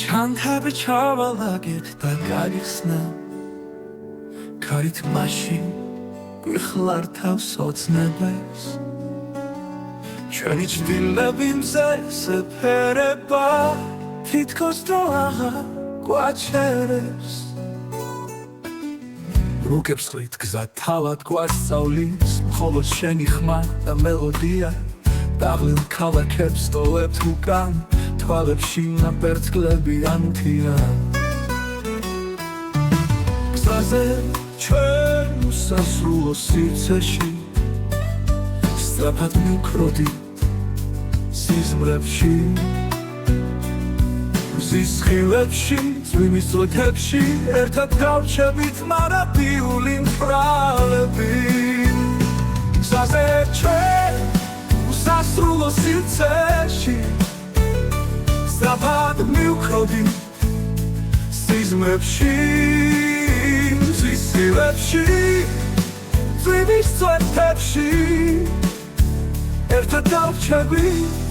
ჩანთები ჩავალაგეთ და გაიხსნა ქარით მაშინ გვიხლარ თავს ოცნებას ჩვენი ჭდილები მზეზე ფერება თითქოს დრო აღარ გვაჩერებს რუკებს ხლით გზა თავად გვასწავლის მხოლოდ შენი ხმა და მელოდია დაღლილ ქალაქებს სტოვებთ უკან თვალებში ნაპერწკლები ანთია გზაზე ჩვენ უსასრულო სივრცეში სწრაფად მივქროდით სიზმრებში მზის ხილებში წვიმის წვეთებში ერთად გავჩებით მარადიული მფრალები გზაზე ჩვენ უსასრულო სივრცეში სწრაფად მივქროდით სიზმრებში მზის ხილებში წვიმის წვეთებში ერთად გავჩებით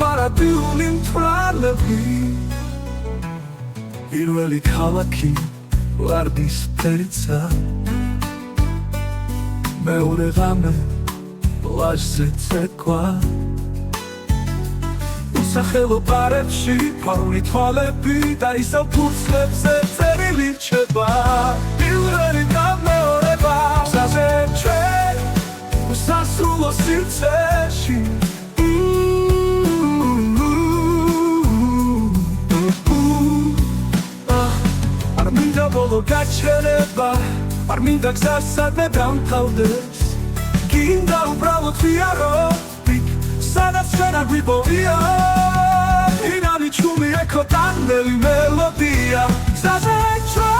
მარადიული მფრალები პირველი ქალაქი ვარდისფერიცა მეორე ღამე პლაჟზე ცეკვა უსახელო ბარებში ფარული თვალები და ისევ ფურცლებზე წერილი რჩება პირველი და მეორება გზაზე ჩვენ უსასრულო სივრცეში ბოლო გაჩერება არ მინდა გზასადმე დამთავრდეს გინდა უბრალოდ ვიაროთ სადაც ჩვენ არ გვიპოვია ფინალი ჩუმი ეკო ტანელი მელოდია გზაზე ჩვენ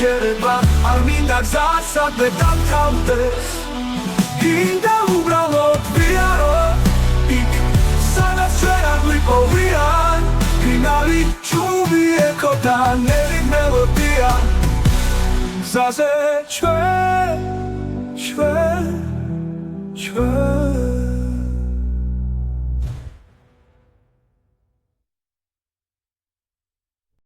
გაჩერება არ მინდა გზასადმე დამთავრდეს გინდა უბრალოდ ვიაროთ იქ სადაც ჩვენ არ გვიპოვიან ფინალი ჩუმი ეკო ტანელი მელოდია გზაზე ჩვენ